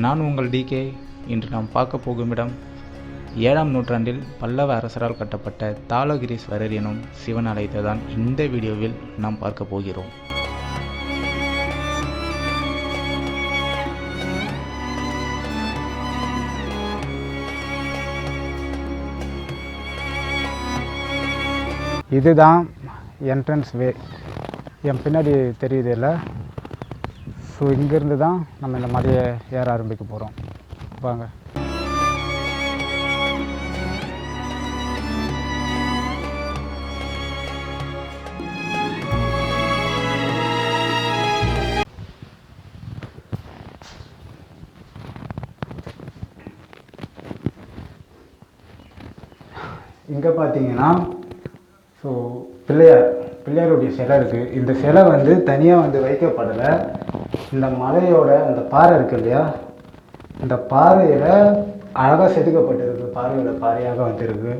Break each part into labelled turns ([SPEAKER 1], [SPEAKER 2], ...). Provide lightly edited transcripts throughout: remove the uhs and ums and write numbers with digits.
[SPEAKER 1] நான் உங்கள் டிகே. இன்று நாம் பார்க்க போகும் இடம் 7ஆம் நூற்றாண்டில் பல்லவ அரசரால் கட்டப்பட்ட தாளகிரீஸ்வரர் எனும் சிவன் ஆலயத்தை தான் இந்த வீடியோவில் நாம் பார்க்க போகிறோம்.
[SPEAKER 2] இதுதான் என்ட்ரன்ஸ் வே. என் பின்னாடி தெரியுது இல்லை? ஸோ இங்கேருந்து தான் நம்ம இந்த மலையை ஏற ஆரம்பிக்க போகிறோம். வாங்க. இங்கே பார்த்தீங்கன்னா ஸோ பிள்ளையாருடைய சிலை இருக்குது. இந்த சிலை தனியாக வைக்கப்படலை. இந்த மலையோட அந்த பாறை இருக்குது இல்லையா, இந்த பாறையில் அழகாக செதுக்கப்பட்டிருக்கு. பாறையோட பாறையாக இருக்குது.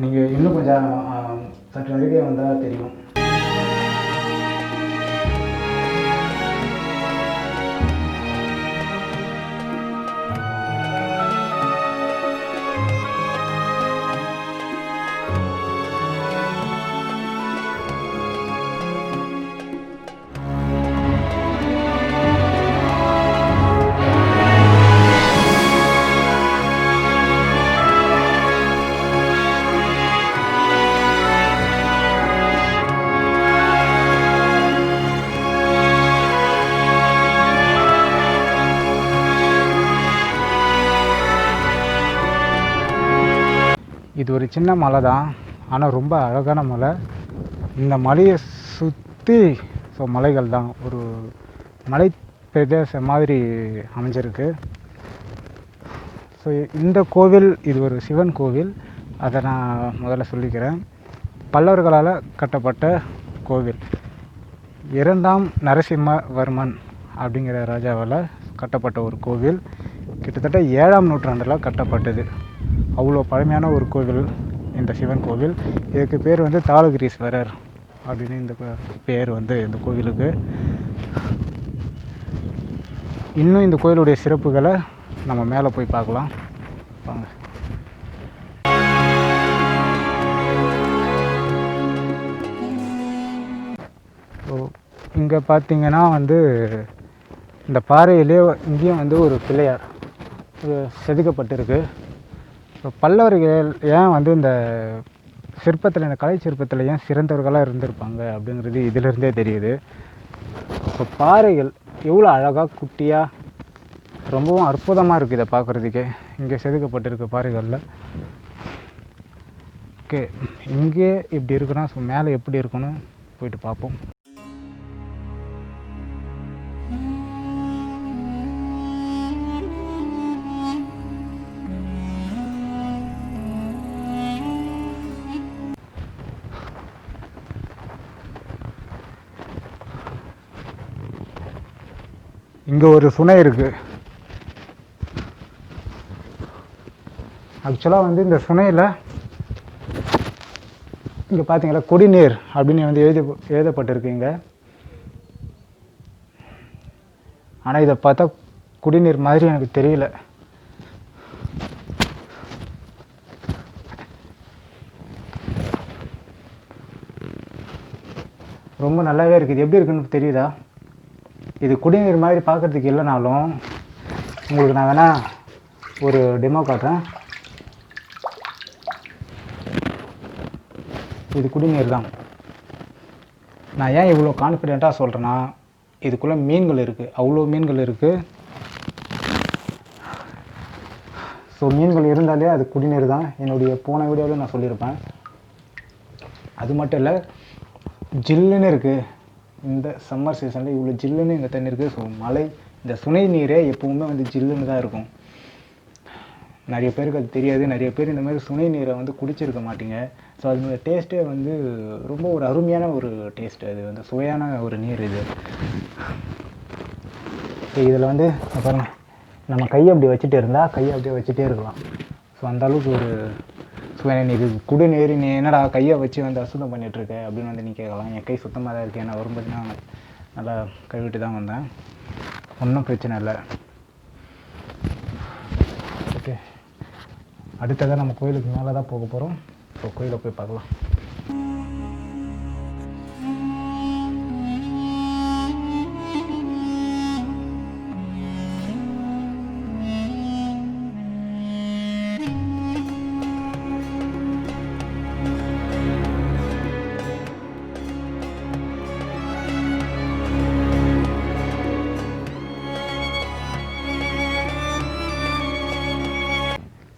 [SPEAKER 2] நீங்கள் இன்னும் கொஞ்சம் சற்று அருகே வந்தால் தெரியும். இது ஒரு சின்ன மலை தான், ஆனால் ரொம்ப அழகான மலை. இந்த மலையை சுற்றி மலைகள் தான், ஒரு மலை பிரதேசம் மாதிரி அமைஞ்சிருக்கு. ஸோ இந்த கோவில் இது ஒரு சிவன் கோவில். அதை நான் முதல்ல சொல்லிக்கிறேன். பல்லவர்களால் கட்டப்பட்ட கோவில். 2ஆம் நரசிம்மவர்மன் அப்படிங்கிற ராஜாவால் கட்டப்பட்ட ஒரு கோவில். கிட்டத்தட்ட 7ஆம் நூற்றாண்டில் கட்டப்பட்டது. அவ்வளோ பழமையான ஒரு கோவில் இந்த சிவன் கோவில். இதுக்கு பேர் தாளகிரீஸ்வரர் அப்படின்னு இந்த பேர் இந்த கோவிலுக்கு. இன்னும் இந்த கோவிலுடைய சிறப்புகளை நம்ம மேலே போய் பார்க்கலாம். வாங்க. ஸோ இங்கே பார்த்தீங்கன்னா இந்த பாறையிலே இங்கேயும் ஒரு பிள்ளையார் செதுக்கப்பட்டிருக்கு. ஸோ பல்லவர்கள் ஏன் இந்த சிற்பத்தில், இந்த கலை சிற்பத்தில் ஏன் சிறந்தவர்களாக இருந்திருப்பாங்க அப்படிங்கிறது இதிலிருந்தே தெரியுது. ஸோ பாறைகள் எவ்வளோ அழகாக குட்டியாக ரொம்பவும் அற்புதமாக இருக்குது இதை பார்க்குறதுக்கே. இங்கே செதுக்கப்பட்டிருக்க பாறைகளில் ஓகே, இங்கே இப்படி இருக்குன்னா ஸோ மேலே எப்படி இருக்குன்னு போயிட்டு பார்ப்போம். இங்கே ஒரு சுனை இருக்குது. ஆக்சுவலாக இந்த சுனையில் இங்கே பார்த்தீங்களா குடிநீர் அப்படின்னு எழுதப்பட்டிருக்கு இங்கே. ஆனால் இதை பார்த்தா குடிநீர் மாதிரி எனக்கு தெரியல. ரொம்ப நல்லாவே இருக்குது. எப்படி இருக்குன்னு தெரியுதா? இது குடிநீர் மாதிரி பார்க்குறதுக்கு இல்லைனாலும் உங்களுக்கு நான் வேணால் ஒரு டெமோ காட்டுறேன். இது குடிநீர் தான். நான் ஏன் இவ்வளோ கான்ஃபிடெண்ட்டாக சொல்கிறேன்னா, இதுக்குள்ளே மீன்கள் இருக்குது, அவ்வளோ மீன்கள் இருக்குது. ஸோ மீன்கள் இருந்தாலே அது குடிநீர் தான். என்னுடைய போன வீடியோவில் நான் சொல்லியிருப்பேன். அது மட்டும் இல்லை, ஜில்லுன்னு இருக்குது. இந்த சம்மர் சீசனில் இவ்வளோ ஜில்லுன்னு இந்த தண்ணி இருக்குது. ஸோ மழை, இந்த சுனை நீரே எப்போவுமே ஜில்லுன்னு தான் இருக்கும். நிறைய பேருக்கு அது தெரியாது. நிறைய பேர் இந்த மாதிரி சுனை நீரை குடிச்சிருக்க மாட்டீங்க. ஸோ அதோட டேஸ்ட்டே ரொம்ப ஒரு அருமையான ஒரு டேஸ்ட்டு. அது சுவையான ஒரு நீர் இது. இதில் பாருங்கள், நம்ம கையை அப்படி வச்சுட்டே இருந்தால் கையை அப்படியே வச்சுட்டே இருக்கலாம். ஸோ அந்தளவுக்கு ஒரு நீ இது குடிநீர், நீ என்னடா கையை வச்சு அசுத்தம் பண்ணிகிட்ருக்க அப்படின்னு நீ கேட்கலாம். என் கை சுத்தமாக தான் இருக்குது. ஏன்னா வரும்போதுனா நல்லா கழுவிட்டு தான் வந்தேன். ஒன்றும் பிரச்சனை இல்லை. ஓகே, அடுத்ததாக நம்ம கோயிலுக்கு மேலே தான் போக போகிறோம். ஸோ கோயிலை போய் பார்க்கலாம்.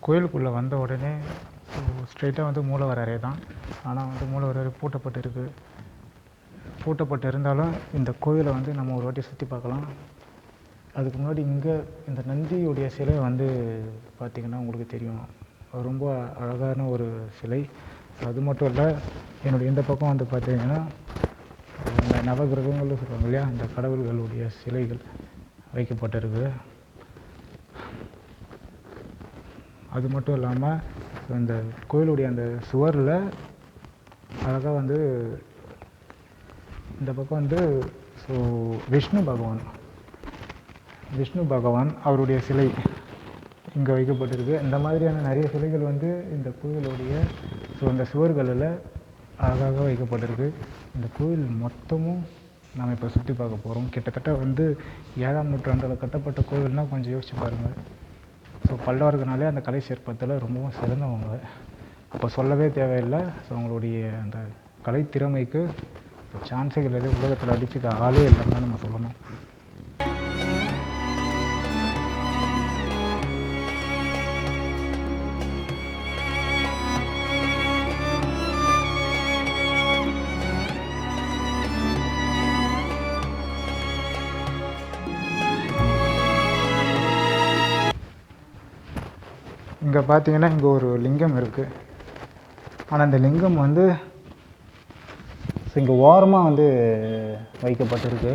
[SPEAKER 2] கோயிலுக்குள்ளே வந்த உடனே ஸ்ட்ரெயிட்டாக வந்து மூலவர் அறை தான். ஆனால் வந்து மூலவர் அறை பூட்டப்பட்டு இருந்தாலும் இந்த கோயிலை வந்து நம்ம ஒரு வாட்டி சுற்றி பார்க்கலாம். அதுக்கு முன்னாடி இங்கே இந்த நந்தியுடைய சிலை வந்து பார்த்திங்கன்னா உங்களுக்கு தெரியும், ரொம்ப அழகான ஒரு சிலை. அது மட்டும் இல்லை, என்னுடைய இந்த பக்கம் வந்து பார்த்திங்கன்னா இந்த நவகிரகங்கள் சொல்லுவாங்க இல்லையா, அந்த கடவுள்களுடைய சிலைகள் வைக்கப்பட்டிருக்கு. அது மட்டும் இல்லாமல் இந்த கோயிலுடைய அந்த சுவரில் அழகாக வந்து இந்த பக்கம் வந்து ஸோ விஷ்ணு பகவான் அவருடைய சிலை இங்கே வைக்கப்பட்டிருக்கு. இந்த மாதிரியான நிறைய சிலைகள் வந்து இந்த கோயிலுடைய அந்த சுவர்களில் அழகாக வைக்கப்பட்டிருக்கு. இந்த கோயில் மொத்தமும் நாம் இப்போ சுற்றி பார்க்க போகிறோம். கிட்டத்தட்ட வந்து 7ஆம் நூற்றாண்டில் கட்டப்பட்ட கோவில்னால் கொஞ்சம் யோசிச்சு பாருங்கள். ஸோ பல்லவர்களாலே அந்த கலை சிற்பத்தில் ரொம்பவும் சிறந்தவங்க. அப்போ சொல்லவே தேவையில்லை. ஸோ அவங்களுடைய அந்த கலை திறமைக்கு சான்ஸுகள் எதுவும் உலகத்தில் அடிச்சுக்க ஆளே இல்லைன்னு தான் நம்ம சொல்லணும். இங்கே பார்த்தீங்கன்னா இங்கே ஒரு லிங்கம் இருக்குது. ஆனால் இந்த லிங்கம் வந்து இங்கே ஓரமாக வந்து வைக்கப்பட்டிருக்கு.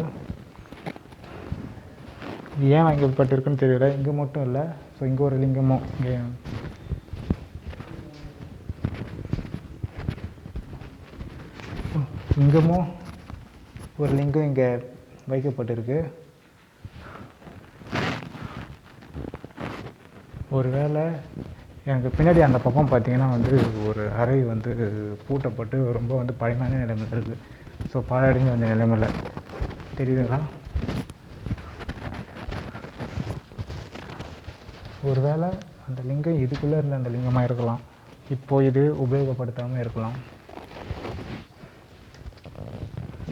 [SPEAKER 2] ஏன் வைக்கப்பட்டிருக்குன்னு தெரியல. இங்கே மட்டும் இல்லை, ஸோ இங்கே ஒரு லிங்கமும் இங்கமும் ஒரு லிங்கம் இங்கே வைக்கப்பட்டிருக்கு. ஒருவேளை எனக்கு பின்னாடி அந்த பக்கம் பார்த்திங்கன்னா வந்து ஒரு அறை வந்து பூட்டப்பட்டு ரொம்ப வந்து பழமையான நிலைமையில் இருக்குது. ஸோ பாழடைஞ்சு வந்த நிலைமையில் தெரியுதுங்களா? ஒருவேளை அந்த லிங்கம் இதுக்குள்ளே இருந்த அந்த லிங்கமாக இருக்கலாம். இப்போது இது உபயோகப்படுத்தாமல் இருக்கலாம்.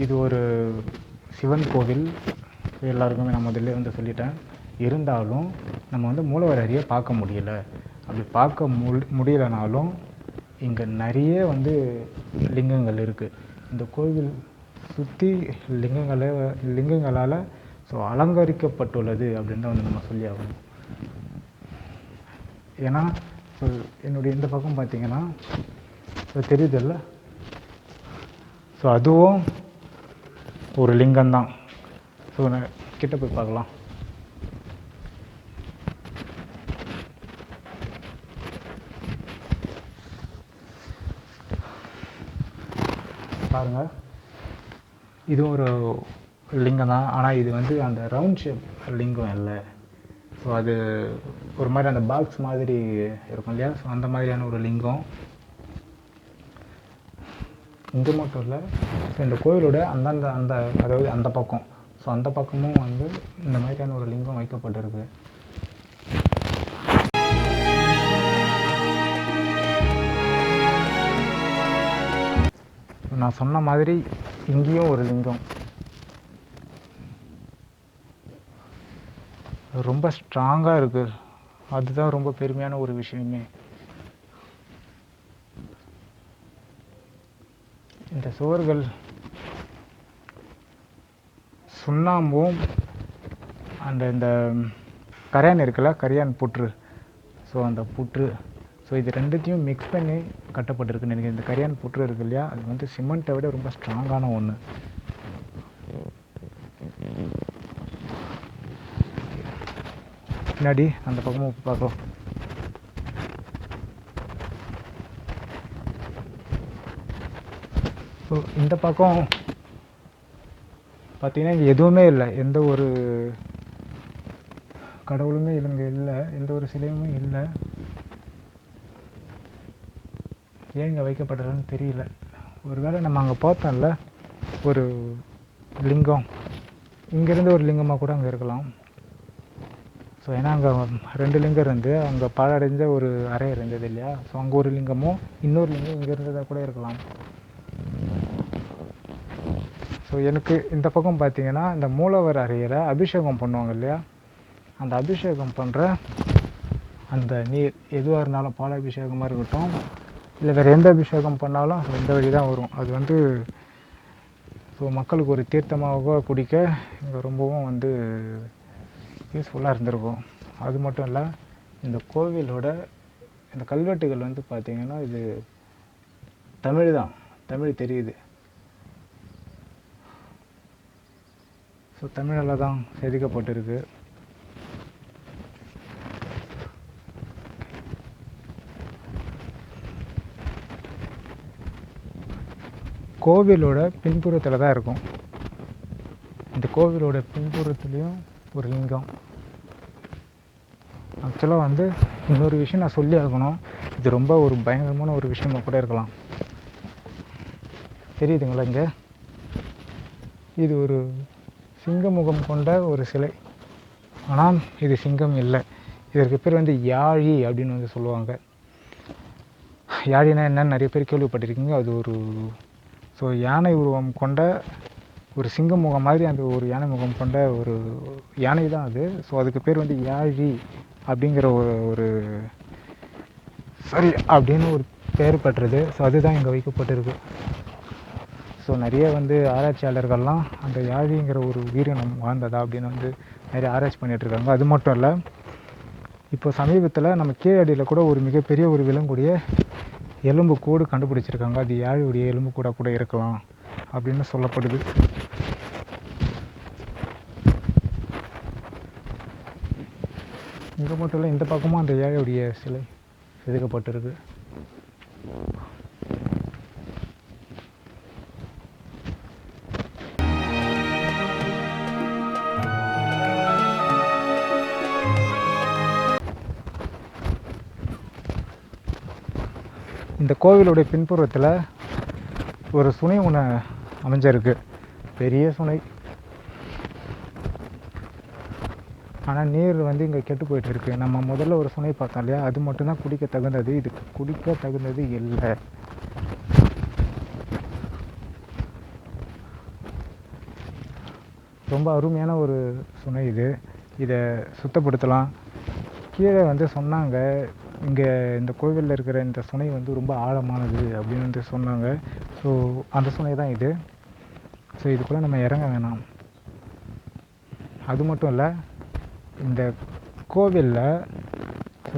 [SPEAKER 2] இது ஒரு சிவன் கோவில். எல்லாருக்குமே நான் முதல்ல வந்து சொல்லிட்டேன். இருந்தாலும் நம்ம வந்து மூலவர் அறையை பார்க்க முடியல. அப்படி பார்க்க முடியலனாலும் இங்கே நிறைய வந்து லிங்கங்கள் இருக்குது. இந்த கோவில் சுற்றி லிங்கங்களால் ஸோ அலங்கரிக்கப்பட்டுள்ளது அப்படின்னு தான் வந்து நம்ம சொல்லி ஆகணும். ஏன்னா ஸோ என்னுடைய இந்த பக்கம் பார்த்திங்கன்னா ஸோ தெரியுதில்ல, ஸோ அதுவும் ஒரு லிங்கம்தான். ஸோ நான் கிட்ட போய் பார்க்கலாம். பாருங்கள், இதுவும் ஒரு லிங்கம் தான். ஆனால் இது வந்து அந்த ரவுண்ட் ஷேப் லிங்கம் இல்லை. ஸோ அது ஒரு மாதிரி அந்த பாக்ஸ் மாதிரி இருக்கும் இல்லையா, ஸோ அந்த மாதிரியான ஒரு லிங்கம். இங்கே மட்டும் இல்லை, ஸோ இந்த கோயிலோட அதாவது அந்த பக்கம், ஸோ அந்த பக்கமும் வந்து இந்த மாதிரியான ஒரு லிங்கம் வைக்கப்பட்டிருக்கு. நான் சொன்ன மாதிரி இங்கேயும் ஒரு லிங்கம் ரொம்ப ஸ்ட்ராங்காக இருக்குது. அதுதான் ரொம்ப பெருமையான ஒரு விஷயமே. இந்த சுவர்கள் சுண்ணாம்பும் இந்த கரையான் இருக்குல்ல, கரையான் புற்று, ஸோ அந்த புற்று, ஸோ இது ரெண்டுத்தையும் மிக்ஸ் பண்ணி கட்டப்பட்டிருக்குன்னு நினைக்கிறேன். இந்த கரையான் புற்று இருக்கு இல்லையா, அது வந்து சிமெண்ட்டை விட ரொம்ப ஸ்ட்ராங்கான ஒன்று. பின்னாடி அந்த பக்கமும் பார்க்கலாம். ஸோ இந்த பக்கம் பார்த்தீங்கன்னா இங்கே எதுவுமே இல்லை, எந்த ஒரு கடவுளுமே இங்கே இல்லை, எந்த ஒரு சிலையுமே இல்லை. ஏன் இங்கே வைக்கப்பட்டதுன்னு தெரியல. ஒருவேளை நம்ம அங்கே பார்த்தோம்ல ஒரு லிங்கம், இங்கேருந்து ஒரு லிங்கமாக கூட அங்கே இருக்கலாம். ஸோ ஏன்னா அங்கே 2 லிங்கம் இருந்து அங்கே பாழடைஞ்ச ஒரு அறை இருந்தது இல்லையா, ஸோ அங்கே ஒரு லிங்கமும் இன்னொரு லிங்கம் இங்கே இருந்ததாக கூட இருக்கலாம். ஸோ எனக்கு இந்த பக்கம் பார்த்தீங்கன்னா இந்த மூலவர் அறையில் அபிஷேகம் பண்ணுவாங்க இல்லையா, அந்த அபிஷேகம் பண்ணுற அந்த நீர் எதுவாக இருந்தாலும், பால் அபிஷேகமாக இருக்கட்டும் இல்லை வேறு எந்த அபிஷேகம் பண்ணாலும் இந்த வழி தான் வரும். அது வந்து ஸோ மக்களுக்கு ஒரு தீர்த்தமாக குடிக்க இங்கே ரொம்பவும் வந்து யூஸ்ஃபுல்லாக இருந்திருக்கும். அது மட்டும் இல்லை, இந்த கோவிலோட இந்த கல்வெட்டுகள் வந்து பார்த்திங்கன்னா இது தமிழ் தான், தமிழ் தெரியுது. ஸோ தமிழில் தான் செதுக்கப்பட்டிருக்கு. கோவிலோட பின்புறத்தில் தான் இருக்கும். இந்த கோவிலோட பின்புறத்துலேயும் ஒரு லிங்கம். ஆக்சுவலாக வந்து இன்னொரு விஷயம் நான் சொல்லி ஆகணும், இது ரொம்ப ஒரு பயங்கரமான ஒரு விஷயமா கூட இருக்கலாம். தெரியுதுங்களா, இங்கே இது ஒரு சிங்க முகம் கொண்ட ஒரு சிலை. ஆனால் இது சிங்கம் இல்லை, இதற்கு பேர் வந்து யாழி அப்படின்னு வந்து சொல்லுவாங்க. யாழினா என்னன்னு நிறைய பேர் கேள்விப்பட்டிருக்கீங்க. அது ஒரு ஸோ யானை உருவம் கொண்ட ஒரு சிங்க முகம் மாதிரி அந்த ஒரு யானை முகம் கொண்ட ஒரு யானை தான் அது. ஸோ அதுக்கு பேர் வந்து யாழி அப்படிங்கிற ஒரு சரி அப்படின்னு ஒரு பேர் பெற்றது. ஸோ அதுதான் இங்கே வைக்கப்பட்டிருக்கு. ஸோ நிறைய வந்து ஆராய்ச்சியாளர்கள்லாம் அந்த யாழிங்கிற ஒரு உயிரினம் வாழ்ந்ததா அப்படின்னு வந்து நிறைய ஆராய்ச்சி பண்ணிகிட்ருக்காங்க. அது மட்டும் இல்லை, இப்போ சமீபத்தில் நம்ம கீழடியில் கூட ஒரு மிகப்பெரிய ஒரு விலங்குடைய எலும்பு கூடு கண்டுபிடிச்சிருக்காங்க. அது யாழியுடைய எலும்பு கூட இருக்கலாம் அப்படின்னு சொல்லப்படுது. இங்கே மட்டும் இல்லை, இந்த பக்கமும் அந்த யாழியுடைய சிலை செதுக்கப்பட்டிருக்கு. இந்த கோவிலுடைய பின்புறத்தில் ஒரு சுனை ஒன்று அமைஞ்சிருக்கு, பெரிய சுனை. ஆனால் நீர் வந்து இங்கே கெட்டு போயிட்டுருக்கு. நம்ம முதல்ல ஒரு சுனை பார்த்தோம் இல்லையா, அது மட்டும்தான் குடிக்க தகுந்தது, இதுக்கு குடிக்க தகுந்தது இல்லை. ரொம்ப அருமையான ஒரு சுனை இது. இதை சுத்தப்படுத்தலாம். கீழே வந்து சொன்னாங்க, இங்கே இந்த கோவிலில் இருக்கிற இந்த சுனை வந்து ரொம்ப ஆழமானது அப்படின்னு வந்து சொன்னாங்க. ஸோ அந்த சுனை தான் இது. ஸோ இதுக்குள்ளே நம்ம இறங்க வேணாம். அது மட்டும் இல்லை, இந்த கோவிலில்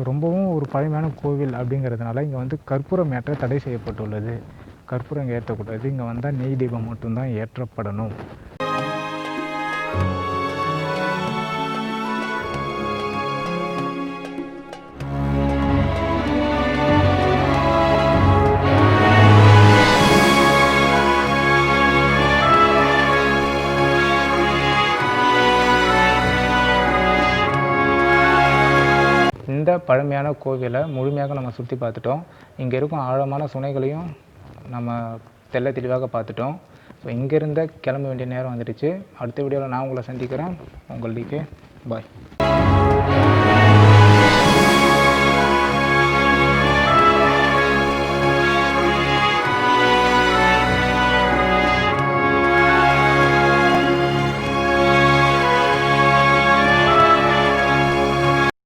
[SPEAKER 2] ரொம்பவும் ஒரு பழமையான கோவில் அப்படிங்கிறதுனால இங்கே வந்து கற்பூரம் ஏற்ற தடை செய்யப்பட்டுள்ளது. கற்பூரம் இங்கே ஏற்றக்கூடாது. இங்கே வந்தால் நெய் தீபம் மட்டும்தான் ஏற்றப்படணும். இந்த பழமையான கோவிலை முழுமையாக நம்ம சுற்றி பார்த்துட்டோம். இங்கே இருக்கும் ஆழமான சுனைகளையும் நம்ம தெள்ள தெளிவாக பார்த்துட்டோம். ஸோ இங்கேருந்து கிளம்ப வேண்டிய நேரம் வந்துடுச்சு. அடுத்த வீடியோவில் நான் உங்களை சந்திக்கிறேன். உங்கள் டிகே பாய்.